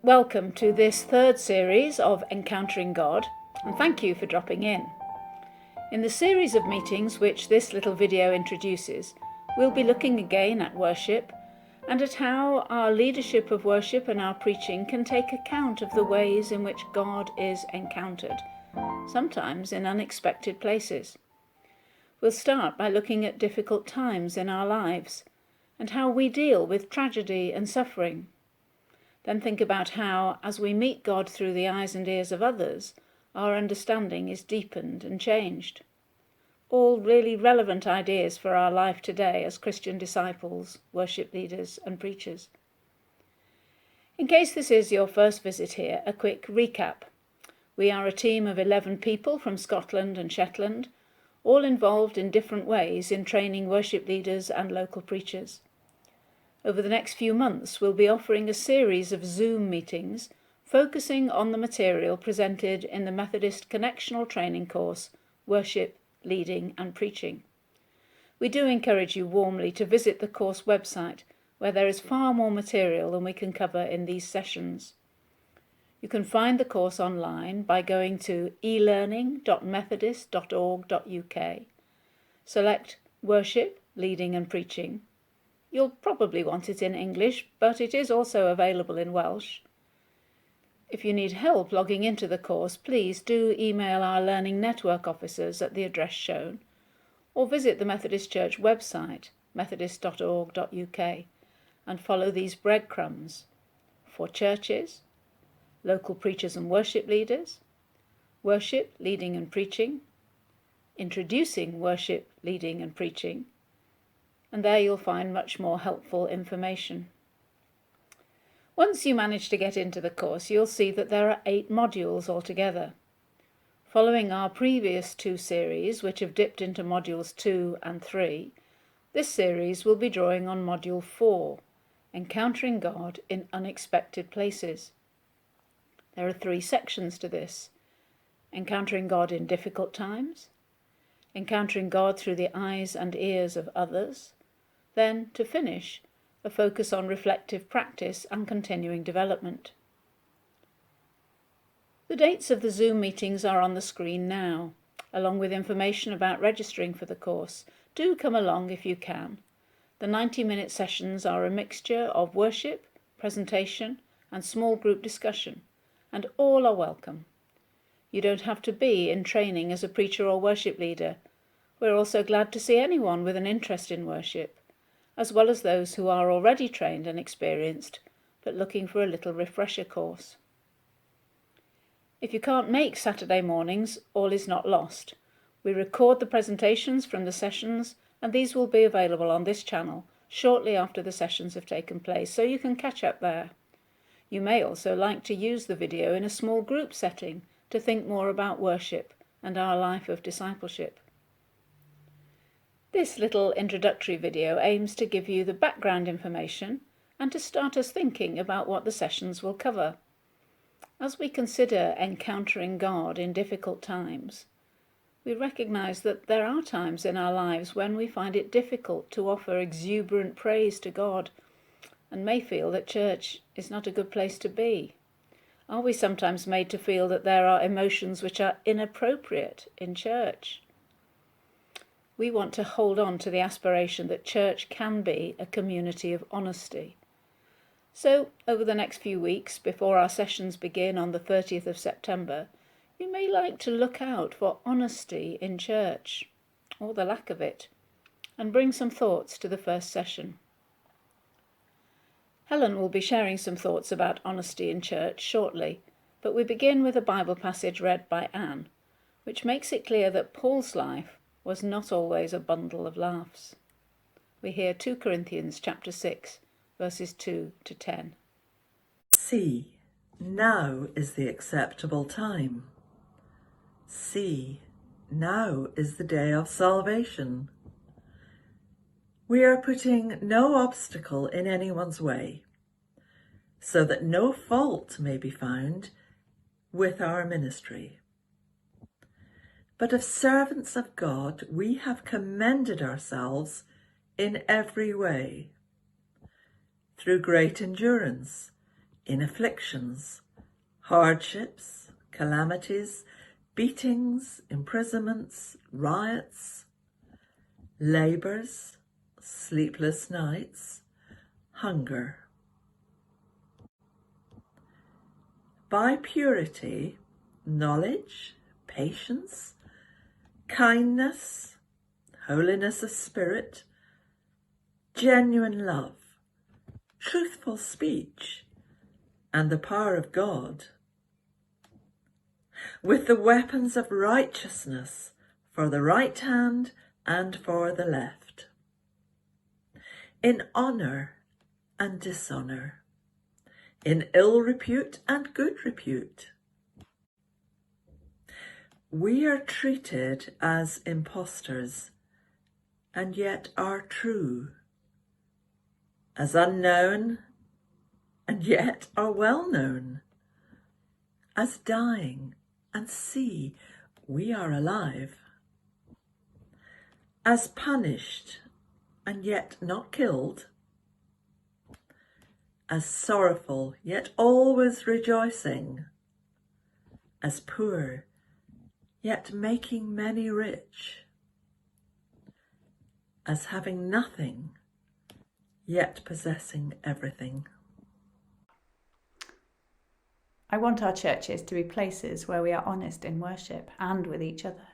welcome to this third series of Encountering God, and thank you for dropping in. In the series of meetings which this little video introduces, we'll be looking again at worship and at how our leadership of worship and our preaching can take account of the ways in which God is encountered, sometimes in unexpected places. We'll start by looking at difficult times in our lives and how we deal with tragedy and suffering. Then think about how, as we meet God through the eyes and ears of others, our understanding is deepened and changed. All really relevant ideas for our life today as Christian disciples, worship leaders and preachers. In case this is your first visit here, a quick recap. We are a team of 11 people from Scotland and Shetland, all involved in different ways in training worship leaders and local preachers. Over the next few months, we'll be offering a series of Zoom meetings focusing on the material presented in the Methodist Connectional Training course, Worship, Leading and Preaching. We do encourage you warmly to visit the course website, where there is far more material than we can cover in these sessions. You can find the course online by going to elearning.methodist.org.uk. Select Worship, Leading and Preaching. You'll probably want it in English, but it is also available in Welsh. If you need help logging into the course, please do email our Learning Network officers at the address shown, or visit the Methodist Church website, methodist.org.uk, and follow these breadcrumbs for churches, local preachers and worship leaders, worship, leading and preaching, introducing worship, leading and preaching, and there you'll find much more helpful information. Once you manage to get into the course, you'll see that there are 8 modules altogether. Following our previous 2 series, which have dipped into modules 2 and 3, this series will be drawing on module 4, Encountering God in Unexpected Places. There are 3 sections to this: Encountering God in Difficult Times, Encountering God through the eyes and ears of others, then, to finish, a focus on reflective practice and continuing development. The dates of the Zoom meetings are on the screen now, along with information about registering for the course. Do come along if you can. The 90-minute sessions are a mixture of worship, presentation and small group discussion, and all are welcome. You don't have to be in training as a preacher or worship leader. We're also glad to see anyone with an interest in worship, as well as those who are already trained and experienced, but looking for a little refresher course. If you can't make Saturday mornings, all is not lost. We record the presentations from the sessions, and these will be available on this channel shortly after the sessions have taken place, so you can catch up there. You may also like to use the video in a small group setting to think more about worship and our life of discipleship. This little introductory video aims to give you the background information and to start us thinking about what the sessions will cover. As we consider encountering God in difficult times, we recognise that there are times in our lives when we find it difficult to offer exuberant praise to God and may feel that church is not a good place to be. Are we sometimes made to feel that there are emotions which are inappropriate in church? We want to hold on to the aspiration that church can be a community of honesty. So, over the next few weeks, before our sessions begin on the 30th of September, you may like to look out for honesty in church, or the lack of it, and bring some thoughts to the first session. Helen will be sharing some thoughts about honesty in church shortly, but we begin with a Bible passage read by Anne, which makes it clear that Paul's life was not always a bundle of laughs. We hear 2 Corinthians chapter 6, verses 2 to 10. See, now is the acceptable time. See, now is the day of salvation. We are putting no obstacle in anyone's way, so that no fault may be found with our ministry. But as servants of God, we have commended ourselves in every way, through great endurance, in afflictions, hardships, calamities, beatings, imprisonments, riots, labours, sleepless nights, hunger. By purity, knowledge, patience, kindness, holiness of spirit, genuine love, truthful speech, and the power of God, with the weapons of righteousness for the right hand and for the left, in honour and dishonour, in ill repute and good repute. We are treated as impostors, and yet are true, as unknown, and yet are well known, as dying, and see, we are alive, as punished, and yet not killed, as sorrowful, yet always rejoicing, as poor, yet making many rich, as having nothing, yet possessing everything. I want our churches to be places where we are honest in worship and with each other.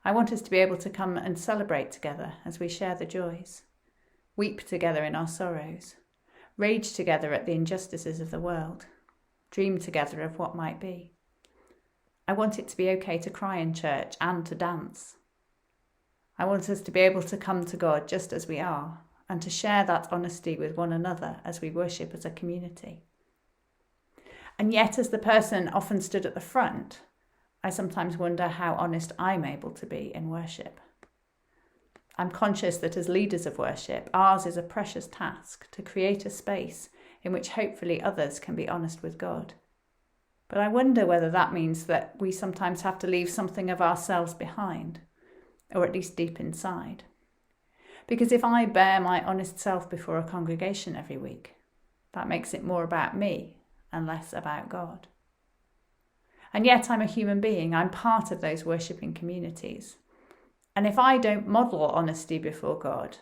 I want us to be able to come and celebrate together as we share the joys, weep together in our sorrows, rage together at the injustices of the world, dream together of what might be. I want it to be okay to cry in church and to dance. I want us to be able to come to God just as we are and to share that honesty with one another as we worship as a community. And yet, as the person often stood at the front, I sometimes wonder how honest I'm able to be in worship. I'm conscious that as leaders of worship, ours is a precious task to create a space in which hopefully others can be honest with God. But I wonder whether that means that we sometimes have to leave something of ourselves behind, or at least deep inside. Because if I bear my honest self before a congregation every week, that makes it more about me and less about God. And yet I'm a human being. I'm part of those worshipping communities. And if I don't model honesty before God,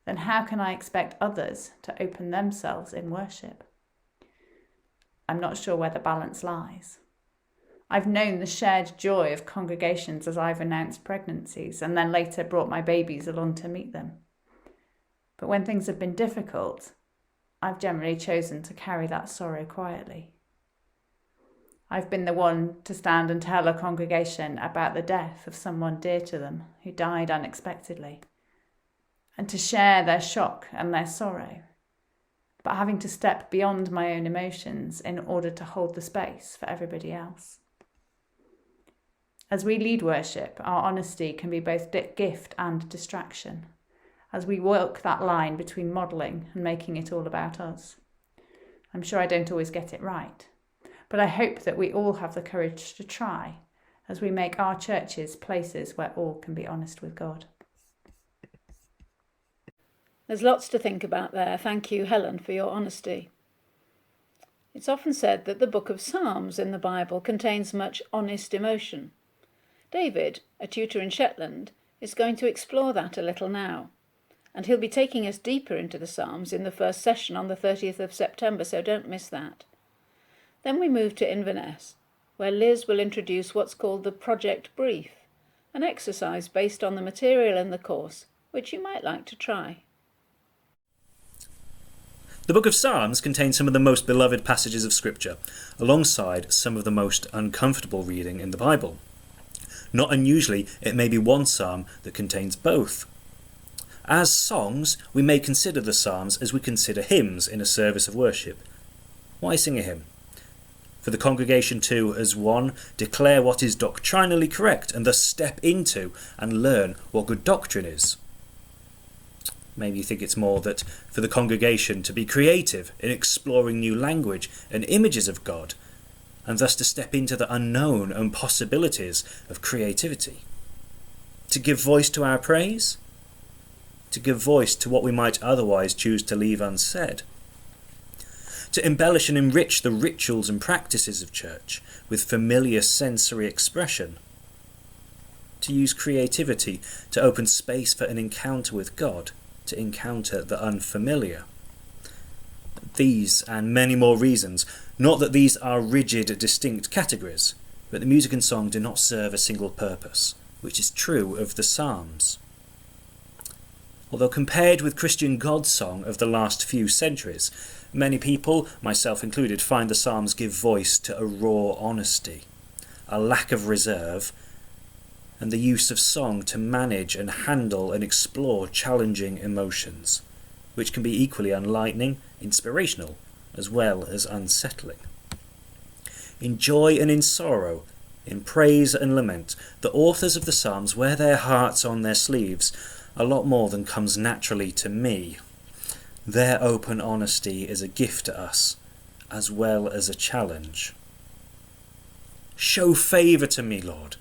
then how can I expect others to open themselves in worship? I'm not sure where the balance lies. I've known the shared joy of congregations as I've announced pregnancies and then later brought my babies along to meet them. But when things have been difficult, I've generally chosen to carry that sorrow quietly. I've been the one to stand and tell a congregation about the death of someone dear to them who died unexpectedly, and to share their shock and their sorrow, but having to step beyond my own emotions in order to hold the space for everybody else. As we lead worship, our honesty can be both gift and distraction, as we walk that line between modelling and making it all about us. I'm sure I don't always get it right, but I hope that we all have the courage to try as we make our churches places where all can be honest with God. There's lots to think about there. Thank you, Helen, for your honesty. It's often said that the book of Psalms in the Bible contains much honest emotion. David, a tutor in Shetland, is going to explore that a little now, and he'll be taking us deeper into the Psalms in the first session on the 30th of September, so don't miss that. Then we move to Inverness, where Liz will introduce what's called the Project Brief, an exercise based on the material in the course, which you might like to try. The Book of Psalms contains some of the most beloved passages of Scripture, alongside some of the most uncomfortable reading in the Bible. Not unusually, it may be one psalm that contains both. As songs, we may consider the Psalms as we consider hymns in a service of worship. Why sing a hymn? For the congregation to, as one, declare what is doctrinally correct and thus step into and learn what good doctrine is. Maybe you think it's more that for the congregation to be creative in exploring new language and images of God, and thus to step into the unknown and possibilities of creativity. To give voice to our praise? To give voice to what we might otherwise choose to leave unsaid? to embellish and enrich the rituals and practices of church with familiar sensory expression, to use creativity to open space for an encounter with God, to encounter the unfamiliar. These and many more reasons, not that these are rigid, distinct categories, but the music and song do not serve a single purpose, which is true of the Psalms. Although compared with Christian God song of the last few centuries, many people, myself included, find the Psalms give voice to a raw honesty, a lack of reserve, and the use of song to manage and handle and explore challenging emotions, which can be equally enlightening, inspirational, as well as unsettling. In joy and in sorrow, in praise and lament, the authors of the Psalms wear their hearts on their sleeves a lot more than comes naturally to me. Their open honesty is a gift to us, as well as a challenge. Show favour to me, Lord,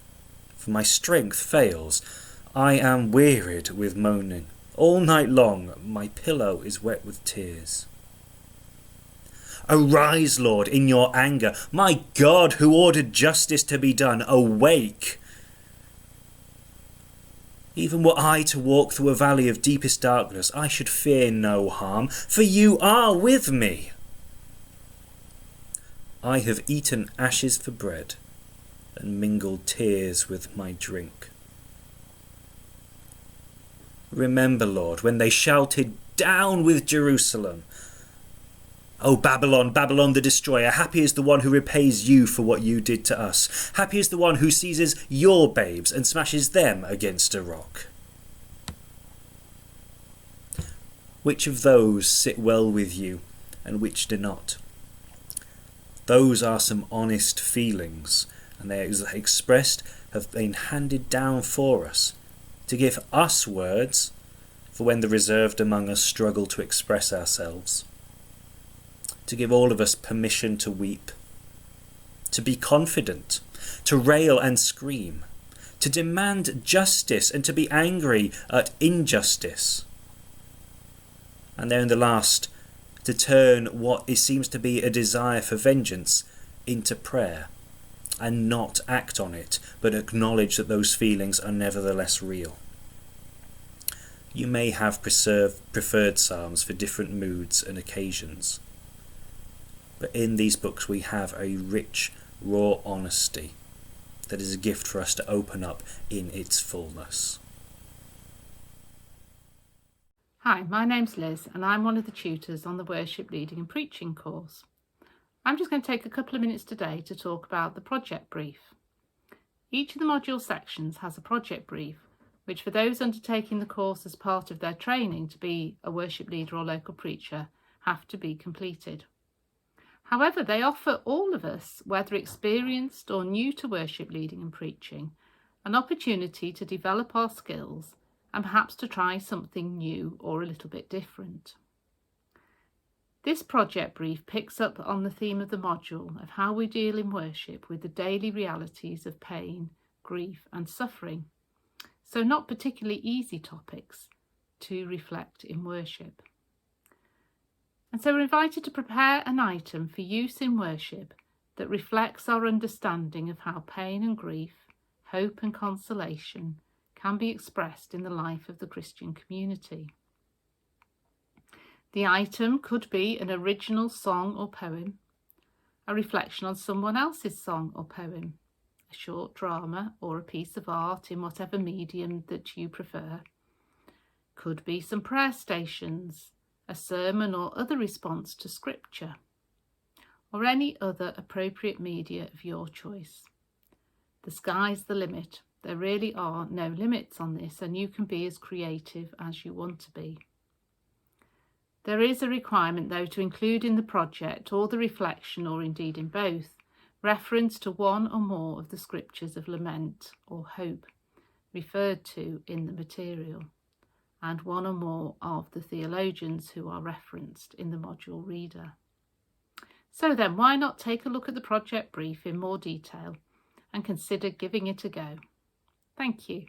for my strength fails. I am wearied with moaning. All night long my pillow is wet with tears. Arise, Lord, in your anger. My God, who ordered justice to be done, awake. Even were I to walk through a valley of deepest darkness, I should fear no harm, for you are with me. I have eaten ashes for bread, and mingled tears with my drink. Remember, Lord, when they shouted, "Down with Jerusalem!" O Babylon, Babylon the destroyer, happy is the one who repays you for what you did to us. Happy is the one who seizes your babes and smashes them against a rock. Which of those sit well with you, and which do not? Those are some honest feelings, and they are expressed, have been handed down for us, to give us words for when the reserved among us struggle to express ourselves. To give all of us permission to weep, to be confident, to rail and scream, to demand justice and to be angry at injustice. And then the last, to turn what it seems to be a desire for vengeance into prayer and not act on it, but acknowledge that those feelings are nevertheless real. You may have preferred psalms for different moods and occasions. But in these books we have a rich, raw honesty that is a gift for us to open up in its fullness. Hi, my name's Liz and I'm one of the tutors on the Worship Leading and Preaching course. I'm just going to take a couple of minutes today to talk about the project brief. Each of the module sections has a project brief, which for those undertaking the course as part of their training to be a worship leader or local preacher have to be completed. However, they offer all of us, whether experienced or new to worship leading and preaching, an opportunity to develop our skills and perhaps to try something new or a little bit different. This project brief picks up on the theme of the module of how we deal in worship with the daily realities of pain, grief and suffering. So not particularly easy topics to reflect in worship. And so we're invited to prepare an item for use in worship that reflects our understanding of how pain and grief, hope and consolation can be expressed in the life of the Christian community. The item could be an original song or poem, a reflection on someone else's song or poem, a short drama or a piece of art in whatever medium that you prefer. Could be some prayer stations, a sermon or other response to scripture, or any other appropriate media of your choice. The sky's the limit. There really are no limits on this, and you can be as creative as you want to be. There is a requirement, though, to include in the project or the reflection, or indeed in both, reference to one or more of the scriptures of lament or hope referred to in the material, and one or more of the theologians who are referenced in the module reader. So then, why not take a look at the project brief in more detail and consider giving it a go? Thank you.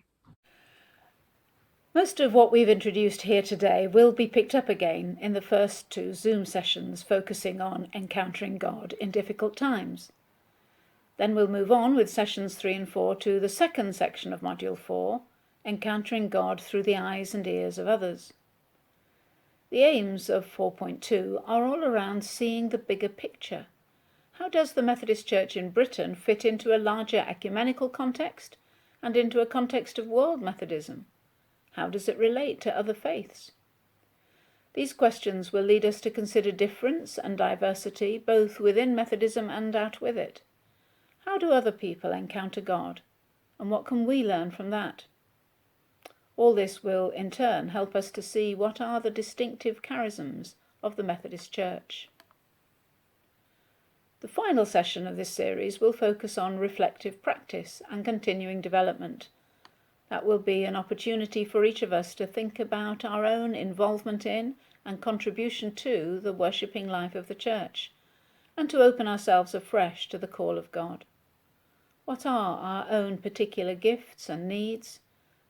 Most of what we've introduced here today will be picked up again in the first 2 Zoom sessions focusing on encountering God in difficult times. Then we'll move on with sessions 3 and 4 to the second section of Module 4, encountering God through the eyes and ears of others. The aims of 4.2 are all around seeing the bigger picture. How does the Methodist Church in Britain fit into a larger ecumenical context and into a context of world Methodism? How does it relate to other faiths? These questions will lead us to consider difference and diversity both within Methodism and out with it. How do other people encounter God, and what can we learn from that? All this will, in turn, help us to see what are the distinctive charisms of the Methodist Church. The final session of this series will focus on reflective practice and continuing development. That will be an opportunity for each of us to think about our own involvement in and contribution to the worshipping life of the Church, and to open ourselves afresh to the call of God. What are our own particular gifts and needs,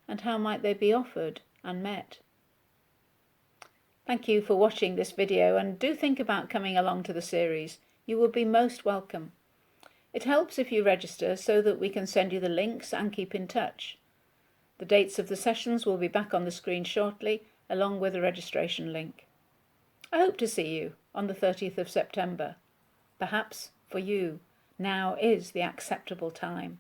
and how might they be offered and met? Thank you for watching this video, and do think about coming along to the series. You will be most welcome. It helps if you register so that we can send you the links and keep in touch. The dates of the sessions will be back on the screen shortly, along with a registration link. I hope to see you on the 30th of September. Perhaps, for you, now is the acceptable time.